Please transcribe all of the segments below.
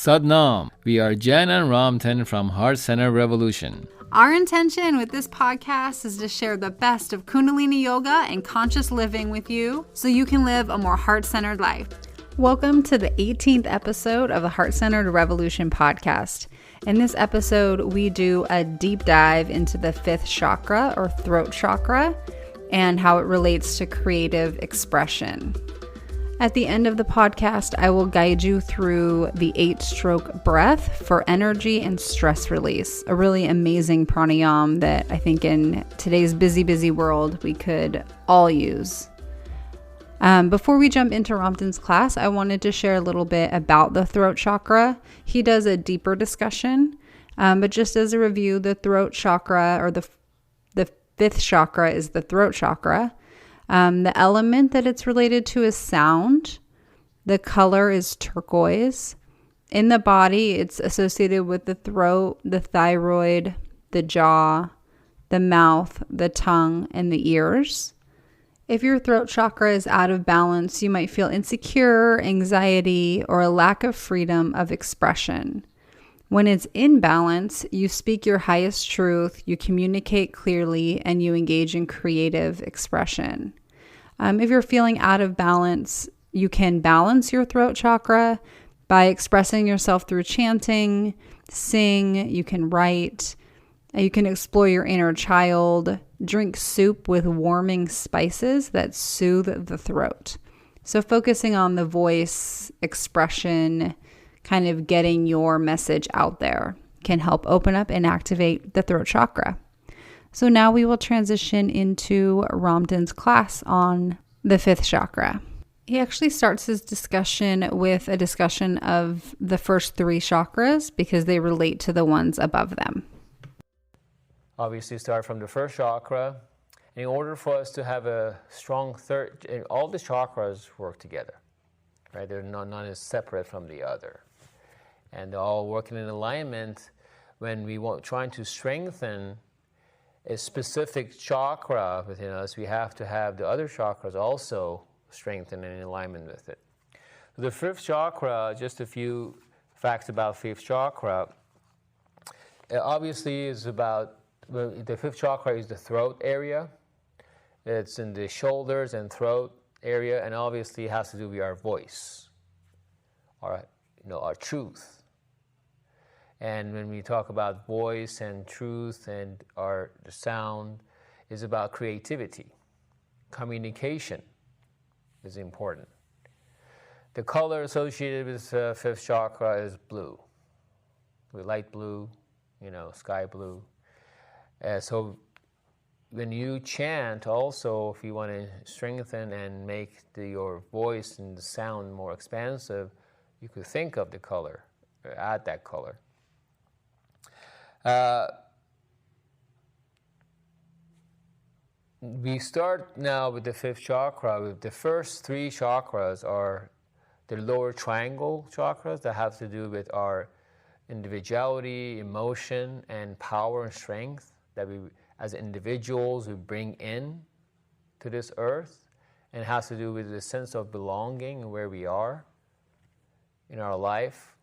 Sadnam. We are Jen and Ramtin from Heart Center Revolution. Our intention with this podcast is to share the best of Kundalini Yoga and conscious living with you so you can live a more heart-centered life. Welcome to the 18th episode of the Heart Centered Revolution podcast. In this episode, we do a deep dive into the fifth chakra or throat chakra and how it relates to creative expression. At the end of the podcast, I will guide you through the 8-stroke breath for energy and stress release, a really amazing pranayam that I think in today's busy world we could all use. Before we jump into Ramtin's class, I wanted to share a little bit about the throat chakra. He does a deeper discussion, but just as a review, the throat chakra or the fifth chakra is the throat chakra. The element that it's related to is sound. The color is turquoise. In the body, it's associated with the throat, the thyroid, the jaw, the mouth, the tongue, and the ears. If your throat chakra is out of balance, you might feel insecure, anxiety, or a lack of freedom of expression. When it's in balance, you speak your highest truth, you communicate clearly, and you engage in creative expression. If you're feeling out of balance, you can balance your throat chakra by expressing yourself through chanting, sing, you can write, you can explore your inner child, drink soup with warming spices that soothe the throat. So focusing on the voice, expression, kind of getting your message out there can help open up and activate the throat chakra. So now we will transition into Ramtin's class on the fifth chakra. He actually starts his discussion with a discussion of the first 3 chakras because they relate to the ones above them. Obviously, start from the first chakra. In order for us to have a strong third, all the chakras work together, right? They're none is separate from the other. And they're all working in alignment. When we want trying to strengthen a specific chakra within us, we have to have the other chakras also strengthened and in alignment with it. The fifth chakra, just a few facts about fifth chakra. Obviously, is about the fifth chakra is the throat area. It's in the shoulders and throat area, and obviously it has to do with our voice, our truth. And when we talk about voice and truth and the sound, is about creativity. Communication is important. The color associated with fifth chakra is blue, with light blue, sky blue. So when you chant also, if you want to strengthen and make your voice and the sound more expansive, you could think of the color, or add that color. We start now with the fifth chakra. With the first 3 chakras are the lower triangle chakras that have to do with our individuality, emotion, and power and strength that we, as individuals, we bring in to this earth, and has to do with the sense of belonging and where we are in our life.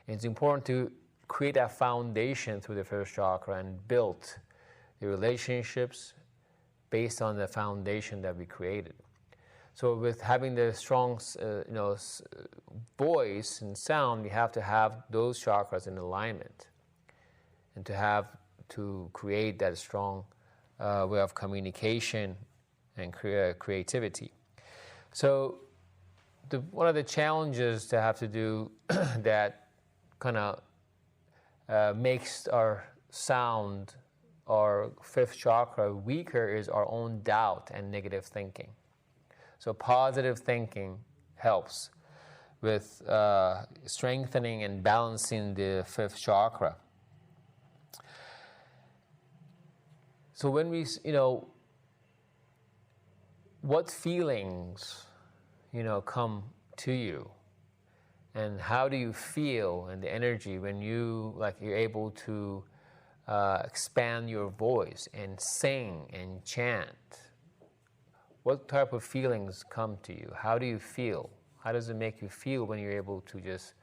And it's important to create that foundation through the first chakra and build the relationships based on the foundation that we created. So with having the strong voice and sound, we have to have those chakras in alignment and to create that strong way of communication and creativity. So one of the challenges to have to do that kind of makes our sound, our fifth chakra, weaker is our own doubt and negative thinking. So positive thinking helps with strengthening and balancing the fifth chakra. So when we, what feelings, come to you? And how do you feel and the energy when you're able to expand your voice and sing and chant? What type of feelings come to you? How do you feel? How does it make you feel when you're able to just,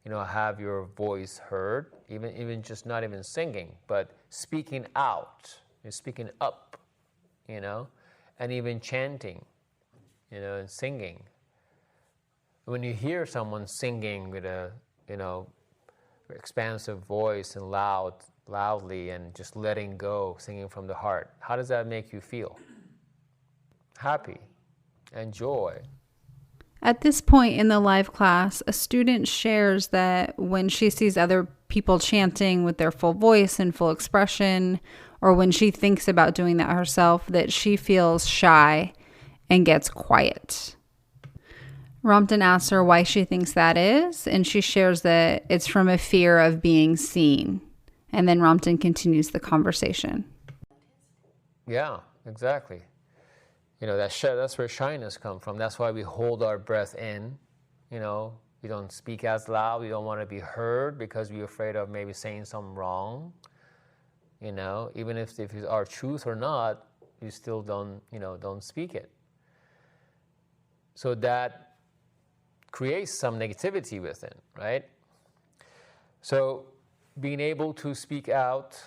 have your voice heard, even just not even singing, but speaking out, speaking up, and even chanting, and singing. When you hear someone singing with a, expansive voice and loudly and just letting go, singing from the heart, how does that make you feel? Happy and joy. At this point in the live class, a student shares that when she sees other people chanting with their full voice and full expression, or when she thinks about doing that herself, that she feels shy and gets quiet. Ramtin asks her why she thinks that is, and she shares that it's from a fear of being seen. And then Ramtin continues the conversation. Yeah, exactly. That's where shyness comes from. That's why we hold our breath in. We don't speak as loud. We don't want to be heard because we're afraid of maybe saying something wrong. Even if it's our truth or not, you still don't speak it. So that creates some negativity within, right? So being able to speak out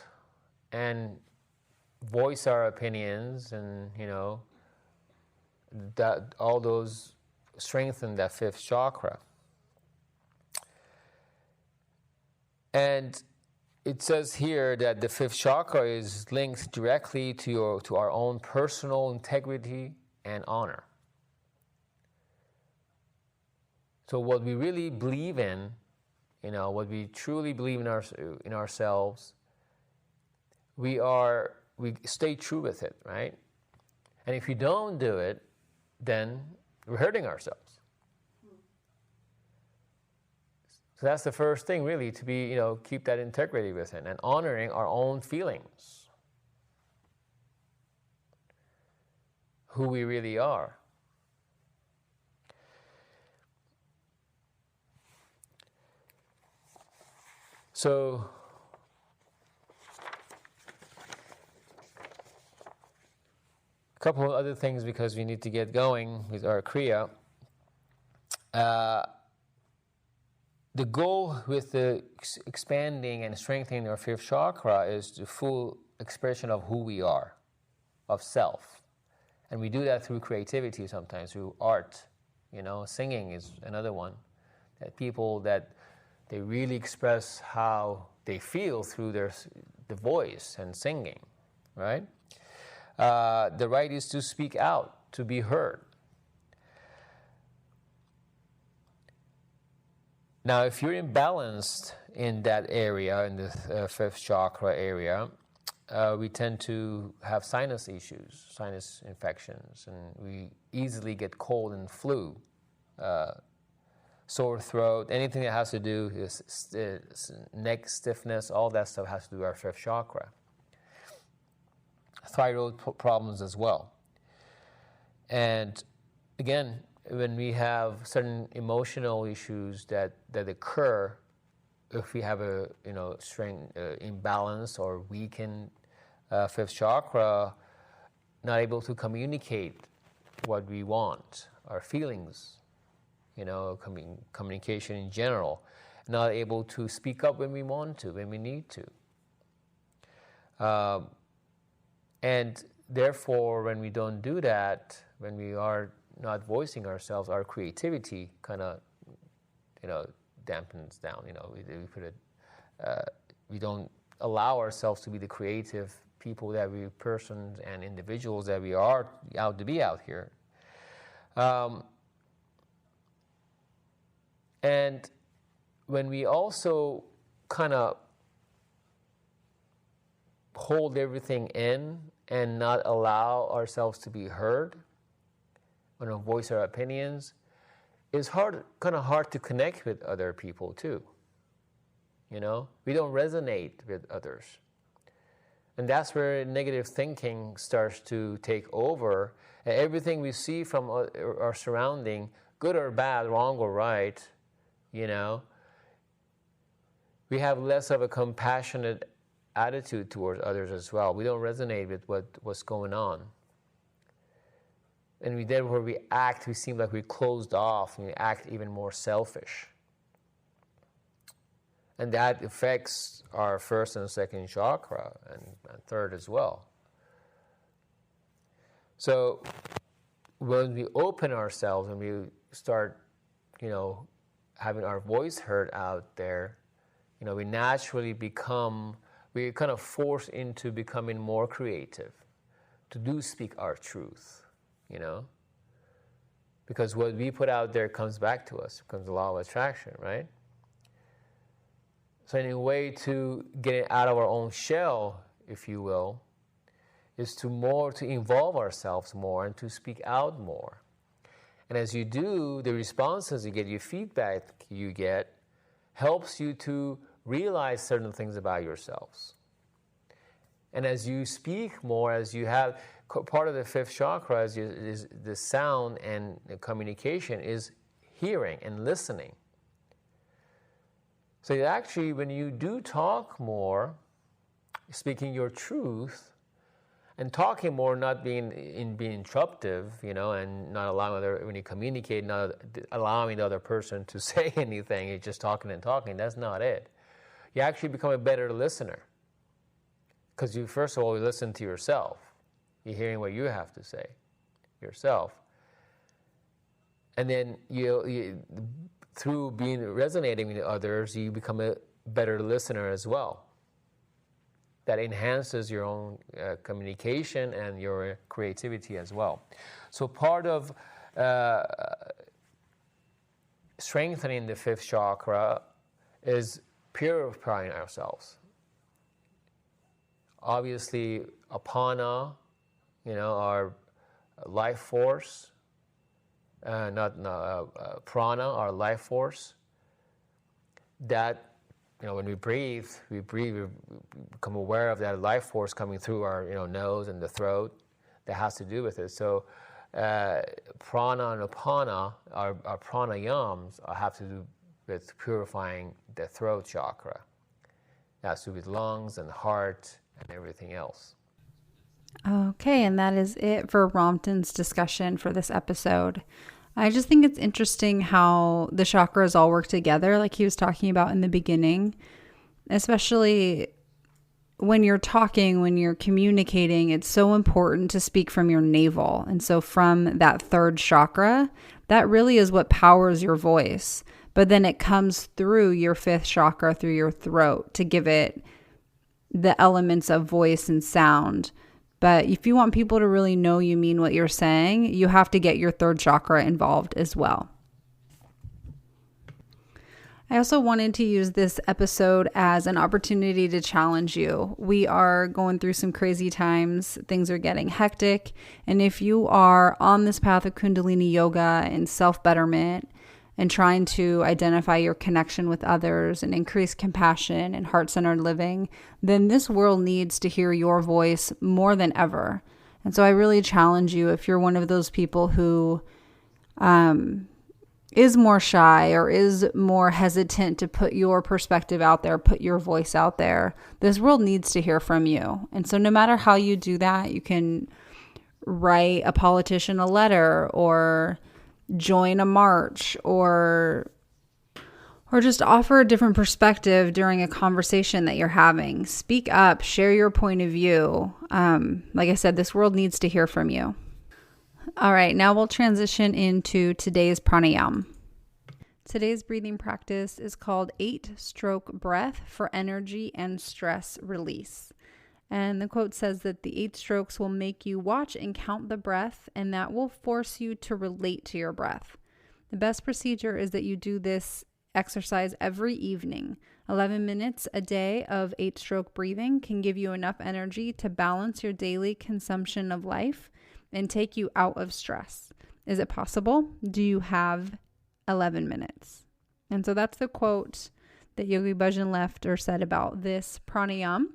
and voice our opinions and, that all those strengthen that fifth chakra. And it says here that the fifth chakra is linked directly to our own personal integrity and honor. So what we really believe in, what we truly believe in ourselves, we stay true with it, right? And if you don't do it, then we're hurting ourselves. So that's the first thing, really, to be, keep that integrity within and honoring our own feelings, who we really are. So, a couple of other things because we need to get going with our Kriya. The goal with the expanding and strengthening our fifth chakra is the full expression of who we are, of self. And we do that through creativity sometimes, through art. Singing is another one. That people that they really express how they feel through the voice and singing, right? The right is to speak out, to be heard. Now, if you're imbalanced in that area, in the fifth chakra area, we tend to have sinus issues, sinus infections, and we easily get cold and flu, sore throat, anything that has to do with neck stiffness, all that stuff has to do with our fifth chakra. Thyroid problems as well. And again, when we have certain emotional issues that occur, if we have a strength imbalance or weakened fifth chakra, not able to communicate what we want, our feelings, communication in general, not able to speak up when we want to, when we need to. And therefore, when we don't do that, when we are not voicing ourselves, our creativity kind of, dampens down. We don't allow ourselves to be the creative people persons and individuals that we are out to be out here. And when we also kind of hold everything in and not allow ourselves to be heard, when we voice our opinions, it's kind of hard to connect with other people too. We don't resonate with others. And that's where negative thinking starts to take over. And everything we see from our surrounding, good or bad, wrong or right, we have less of a compassionate attitude towards others as well. We don't resonate with what's going on. And therefore we seem like we're closed off, and we act even more selfish. And that affects our first and second chakra and third as well. So when we open ourselves and we start, having our voice heard out there, we naturally we're kind of forced into becoming more creative, to speak our truth, Because what we put out there comes back to us, becomes the law of attraction, right? So in a way to get it out of our own shell, if you will, is to involve ourselves more and to speak out more. And as you do, the responses you get, your feedback you get, helps you to realize certain things about yourselves. And as you speak more, as you have, part of the fifth chakra is the sound and the communication is hearing and listening. So actually, when you do talk more, speaking your truth, and talking more, not being interruptive, and not allowing when you communicate, not allowing the other person to say anything, you're just talking and talking, that's not it. You actually become a better listener. Because you, first of all, you listen to yourself. You're hearing what you have to say yourself. And then you through resonating with others, you become a better listener as well. That enhances your own communication and your creativity as well. So part of strengthening the fifth chakra is purifying ourselves. Obviously, apana, our life force, prana, our life force, that, when we breathe, we become aware of that life force coming through our, nose and the throat. That has to do with it. So, prana and apana, our pranayams, have to do with purifying the throat chakra. That has to do with lungs and heart and everything else. Okay, and that is it for Romton's discussion for this episode. I just think it's interesting how the chakras all work together, like he was talking about in the beginning, especially when you're talking, when you're communicating. It's so important to speak from your navel. And so from that third chakra, that really is what powers your voice. But then it comes through your fifth chakra, through your throat, to give it the elements of voice and sound. But if you want people to really know you mean what you're saying, you have to get your third chakra involved as well. I also wanted to use this episode as an opportunity to challenge you. We are going through some crazy times. Things are getting hectic. And if you are on this path of Kundalini yoga and self-betterment and trying to identify your connection with others and increase compassion and heart-centered living, then this world needs to hear your voice more than ever. And so I really challenge you, if you're one of those people who is more shy or is more hesitant to put your perspective out there, put your voice out there, this world needs to hear from you. And so no matter how you do that, you can write a politician a letter or join a march or just offer a different perspective during a conversation that you're having. Speak up, share your point of view. Like I said, this world needs to hear from you. All right, now we'll transition into today's pranayam. Today's breathing practice is called 8-stroke breath for energy and stress release. And the quote says that the 8 strokes will make you watch and count the breath, and that will force you to relate to your breath. The best procedure is that you do this exercise every evening. 11 minutes a day of 8-stroke breathing can give you enough energy to balance your daily consumption of life and take you out of stress. Is it possible? Do you have 11 minutes? And so that's the quote that Yogi Bhajan left or said about this pranayam.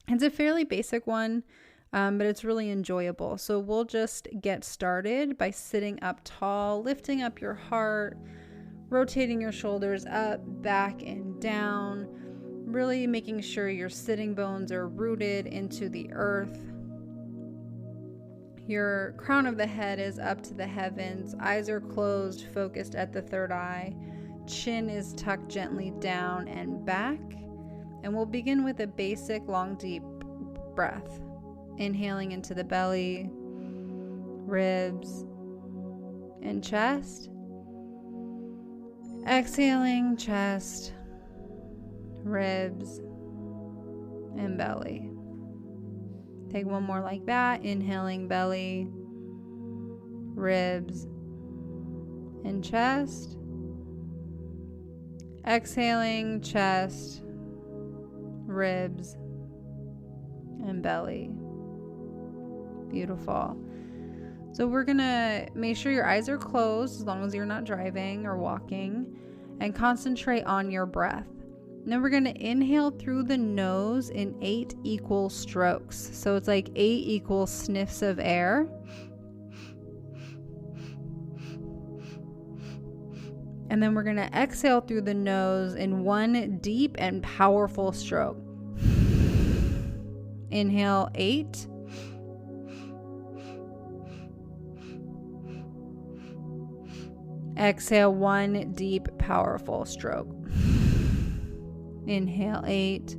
It's a fairly basic one, but it's really enjoyable. So we'll just get started by sitting up tall, lifting up your heart, rotating your shoulders up, back, and down, really making sure your sitting bones are rooted into the earth. Your crown of the head is up to the heavens. Eyes are closed, focused at the third eye. chin is tucked gently down and back. And we'll begin with a basic long, deep breath. Inhaling into the belly, ribs, and chest. Exhaling, chest, ribs, and belly. Take one more like that. Inhaling belly, ribs, and chest. Exhaling, chest, ribs, and belly. Beautiful. So we're gonna make sure your eyes are closed as long as you're not driving or walking, and concentrate on your breath. And then we're gonna inhale through the nose in 8 equal strokes. So it's like 8 equal sniffs of air. And then we're gonna exhale through the nose in 1 deep and powerful stroke. Inhale 8. Exhale 1 deep, powerful stroke. Inhale 8.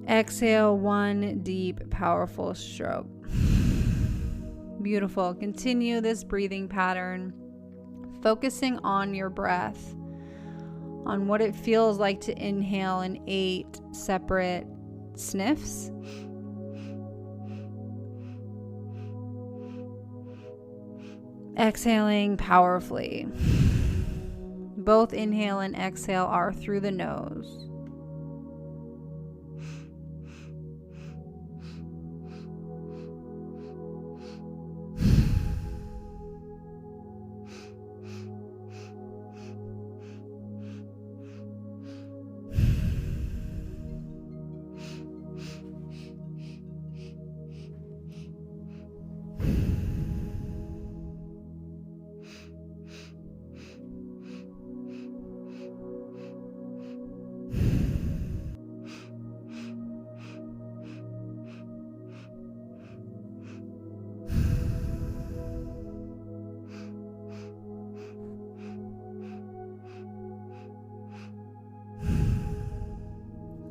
Exhale 1 deep, powerful stroke. Beautiful. Continue this breathing pattern, focusing on your breath, on what it feels like to inhale in 8 separate sniffs. Exhaling powerfully. Both inhale and exhale are through the nose.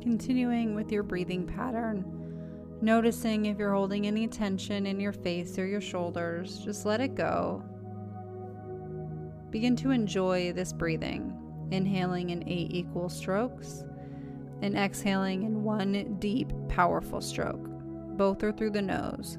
Continuing with your breathing pattern, noticing if you're holding any tension in your face or your shoulders, just let it go. Begin to enjoy this breathing, inhaling in 8 equal strokes and exhaling in 1 deep, powerful stroke. Both are through the nose.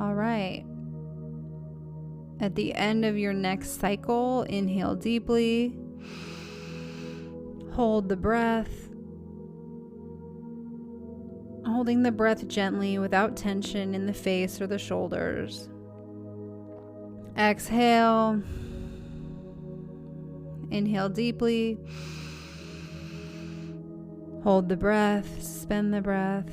All right. At the end of your next cycle, inhale deeply. Hold the breath. Holding the breath gently without tension in the face or the shoulders. Exhale. Inhale deeply. Hold the breath. Suspend the breath.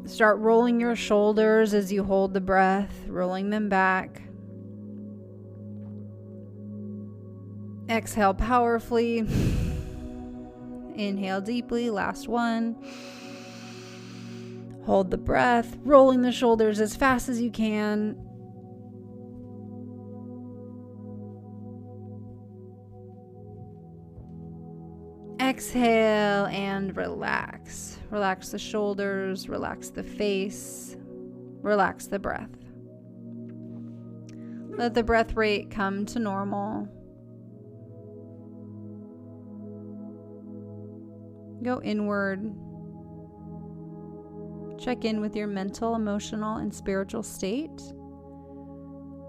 Start rolling your shoulders as you hold the breath, rolling them back. Exhale powerfully. Inhale deeply, last one. Hold the breath, rolling the shoulders as fast as you can. Exhale and relax. Relax the shoulders, relax the face, relax the breath. Let the breath rate come to normal. Go inward. Check in with your mental, emotional, and spiritual state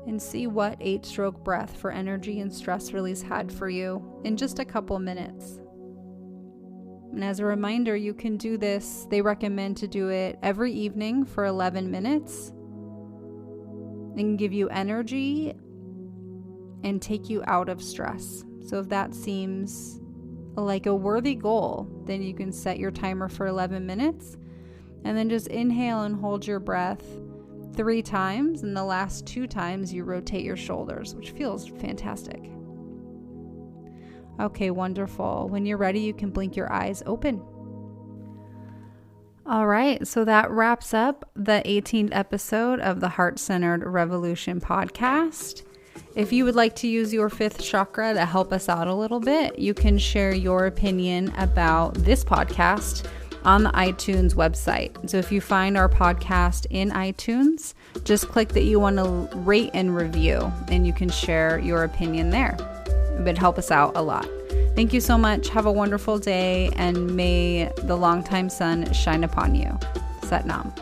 and see what 8-stroke breath for energy and stress release had for you in just a couple minutes. And as a reminder, you can do this. They recommend to do it every evening for 11 minutes. It can give you energy and take you out of stress. So if that seems like a worthy goal, then you can set your timer for 11 minutes And then just inhale and hold your breath 3 times. And the last 2 times you rotate your shoulders, which feels fantastic. Okay, wonderful. When you're ready, you can blink your eyes open. All right, so that wraps up the 18th episode of the Heart-Centered Revolution podcast. If you would like to use your 5th chakra to help us out a little bit, you can share your opinion about this podcast on the iTunes website. So if you find our podcast in iTunes, just click that you want to rate and review, and you can share your opinion there. It would help us out a lot. Thank you so much. Have a wonderful day, and may the longtime sun shine upon you. Sat Nam.